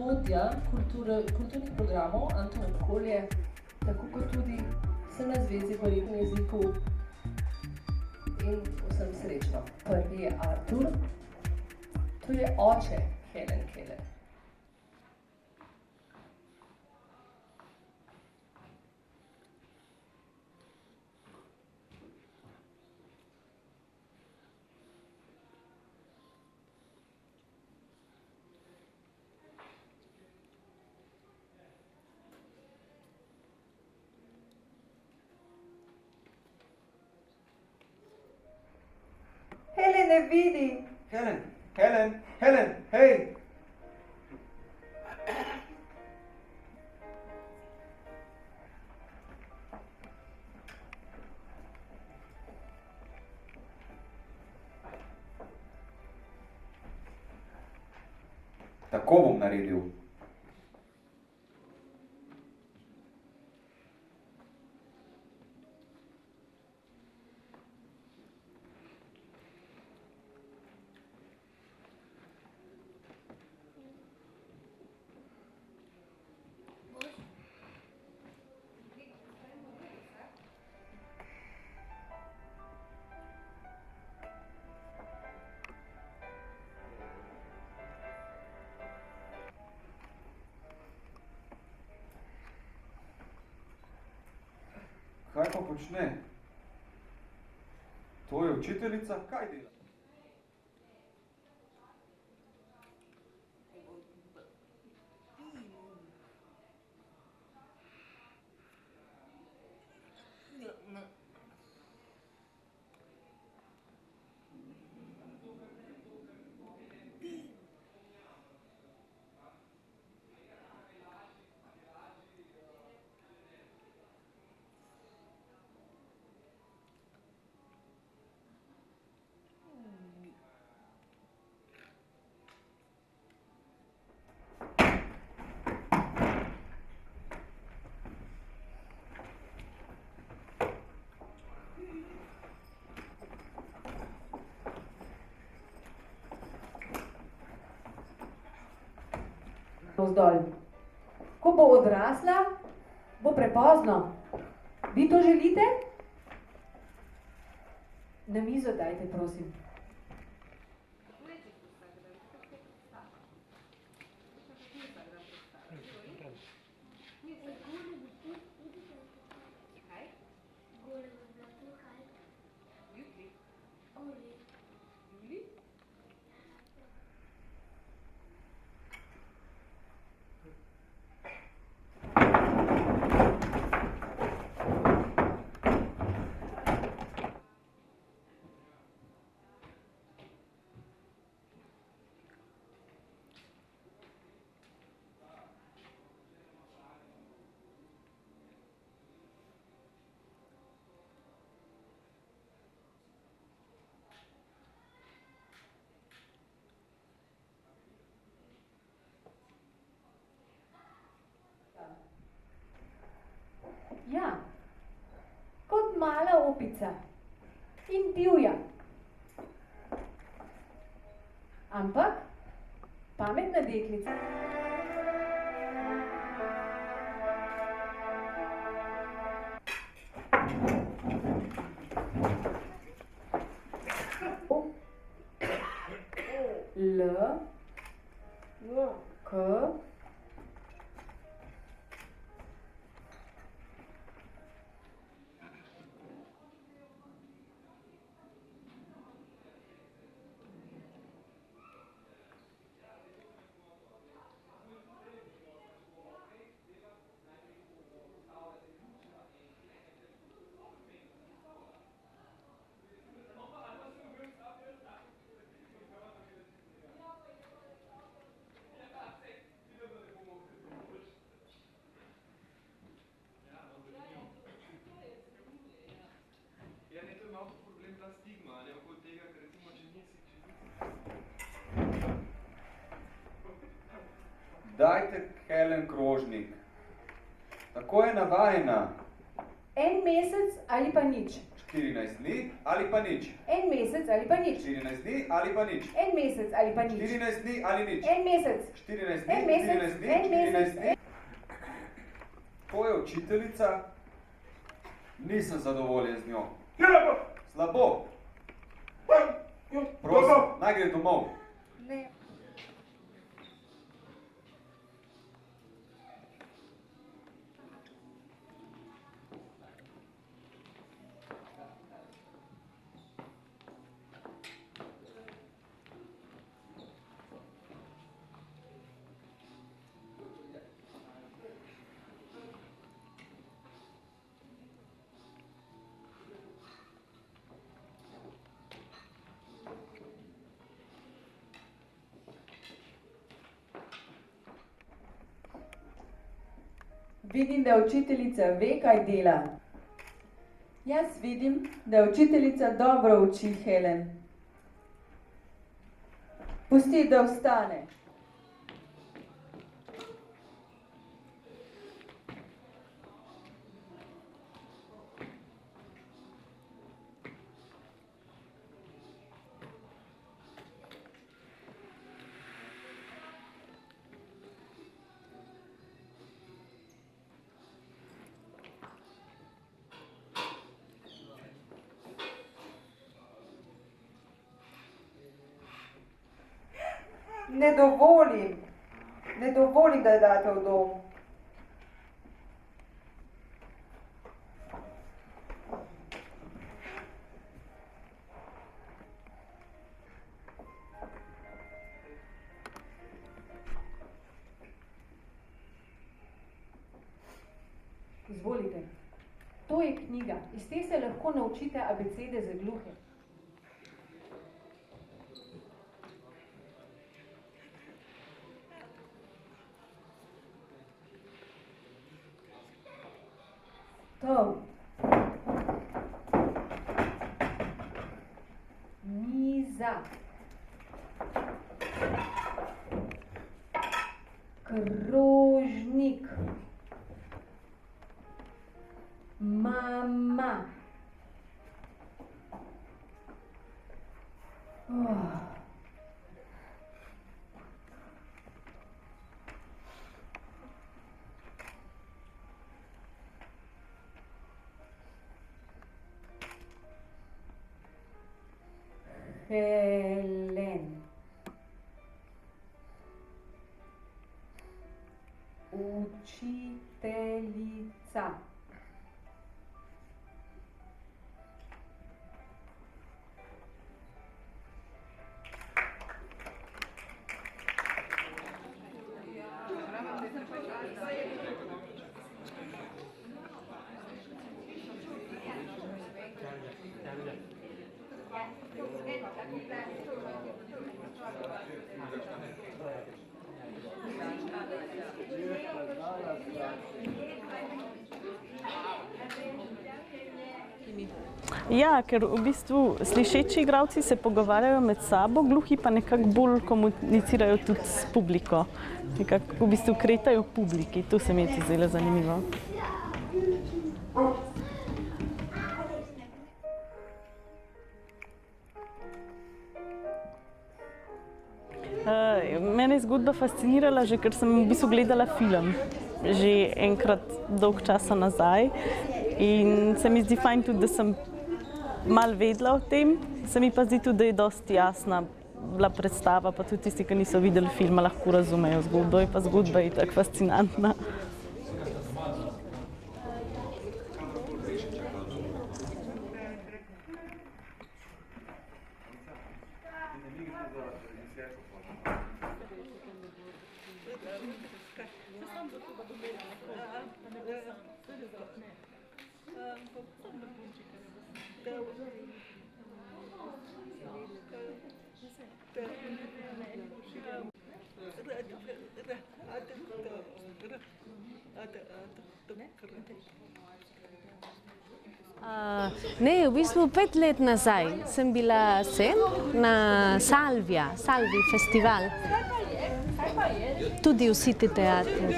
vodja kulturnih programov Anton Okolje, tako kot tudi sem na Zvezi po lepem jeziku in vsem srečno. Prvi je Artur, to je oče Helen Keller. Helen ne vidi. Helen, hej! Tako bom naredil. Kaj pa počne? To je učiteljica, kaj dela? Vzdolj. Ko bo odrasla, bo prepozno. Vi to želite? Na mizo dajte, prosim. Ja, kot mala opica in divja. Ampak pametna deklica. L, K, Dajte Helen krožnik. Tako je navajena. En mesec ali pa nič. 14 dni ali pa nič. En mesec ali pa nič. 14 dni ali pa nič. En mesec ali pa nič. 14 dni ali nič. En mesec. 14 En dni, mesec. 14 dni, En 14 mesec. dni. Ko je učiteljica, nisem zadovoljen z njo. Slabo. Prosim, naj gre domov. Ne. Vidim, da učiteljica ve, kaj dela. Jaz vidim, da učiteljica dobro uči Helen. Pusti, da vstane. Ne dovolim, da jo date v dom. Izvolite. To je knjiga. Iz te se lahko naučite abecede za gluhe. Tom. Miza. Krožnik. Mama. Helen. Učiteljica. Ja, ker v bistvu slišeči igralci se pogovarjajo med sabo, gluhi pa nekako bolj komunicirajo tudi s publiko. Nekako v bistvu kretajo publiki, to se mi je zdelo zanimivo. Mene je zgodba fascinirala že, ker sem v bistvu gledala film že enkrat dolg časa nazaj in se mi zdi fajn tudi, da sem malo vedela o tem, se mi pa zdi tudi, da je dosti jasna bila predstava, pa tudi tisti, ki niso videli filma, lahko razumejo zgodbo, je pa zgodba je tako fascinantna. Ne, v bistvu 5 let nazaj sem bila na Salvi festival, tudi v City teatru.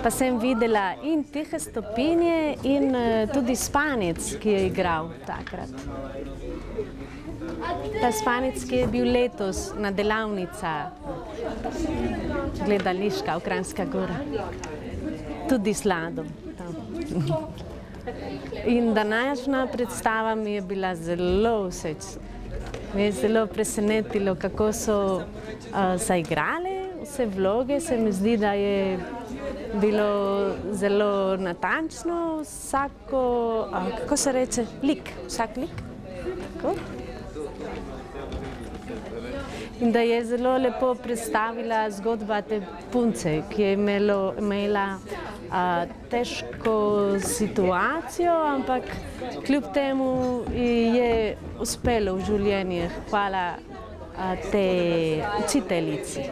Pa sem videla in Tihe stopinje in tudi Spanec, ki je igral takrat. Ta Spanec, ki je bil letos na delavnica gledališka v Kranjska Gora. Tudi s Ladom. In današnja predstava mi je bila zelo všeč. Me je zelo presenetilo, kako so zaigrali vse vloge. Se mi zdi, da je bilo zelo natančno vsako, kako se reče, lik, vsak lik. Tako? In da je zelo lepo predstavila zgodba te punce, ki je imela težko situacijo, ampak kljub temu je uspelo v življenju, hvala tej učiteljici.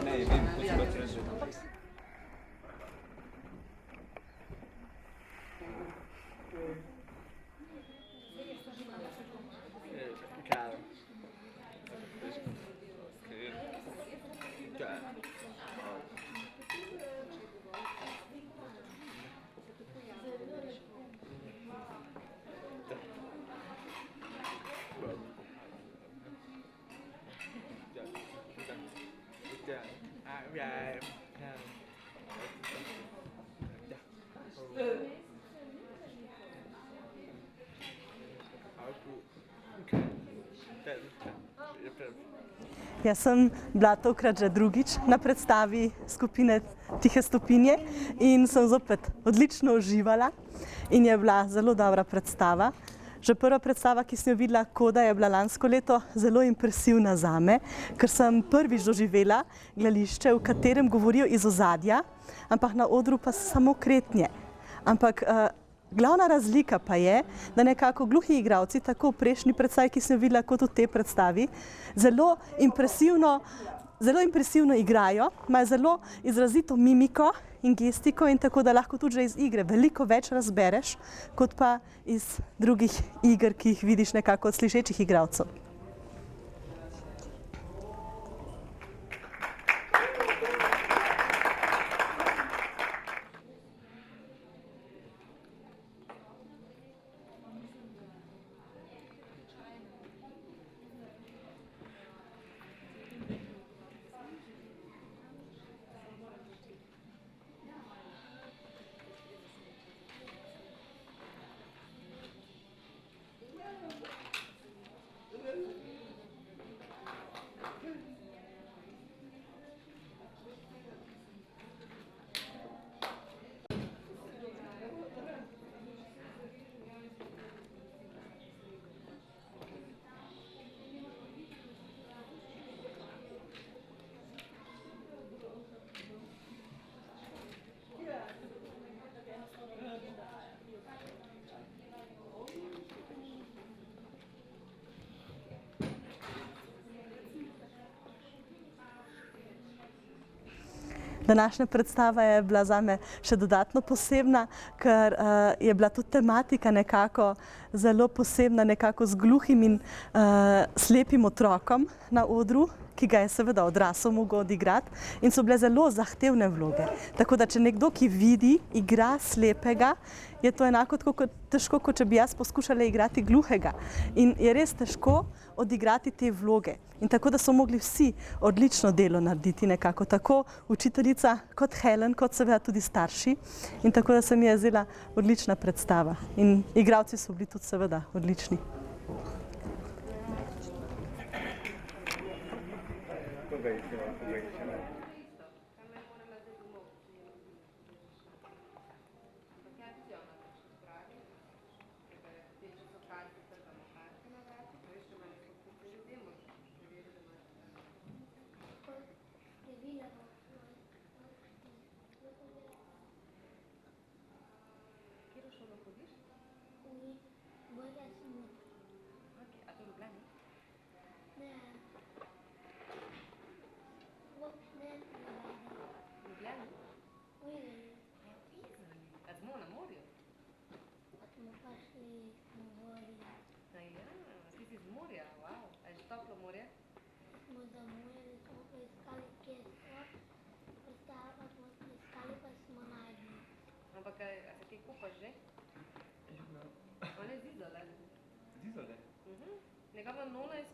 Jaz sem bila tokrat že drugič na predstavi skupine Tihe stopinje in sem zopet odlično uživala in je bila zelo dobra predstava. Že prva predstava, ki sem jo videla, Koda, je bila lansko leto zelo impresivna zame, ker sem prvič doživela gledališče, v katerem govorijo iz ozadja, ampak na odru pa samo kretnje. Ampak glavna razlika pa je, da nekako gluhi igralci, tako v prejšnji predstavi, ki sem jo videla, kot v tej predstavi, zelo impresivno igrajo, imajo zelo izrazito mimiko in gestiko in tako, da lahko tudi že iz igre veliko več razbereš, kot pa iz drugih iger, ki jih vidiš nekako od slišečih igralcev. Današnja predstava je bila zame še dodatno posebna, ker je bila tudi tematika nekako zelo posebna, nekako z gluhim in slepim otrokom na odru, ki ga je seveda odrasel mogel odigrati, in so bile zelo zahtevne vloge. Tako da, če nekdo, ki vidi, igra slepega, je to enako tako težko, kot če bi jaz poskušala igrati gluhega. In je res težko odigrati te vloge. In tako, da so mogli vsi odlično delo narediti nekako, tako učiteljica kot Helen, kot seveda tudi starši. In tako, da se mi je zdela odlična predstava. In igralci so bili tudi seveda odlični. Ampak a se kaj kupaš že? On je Zizole. Zizole? Njegova nona je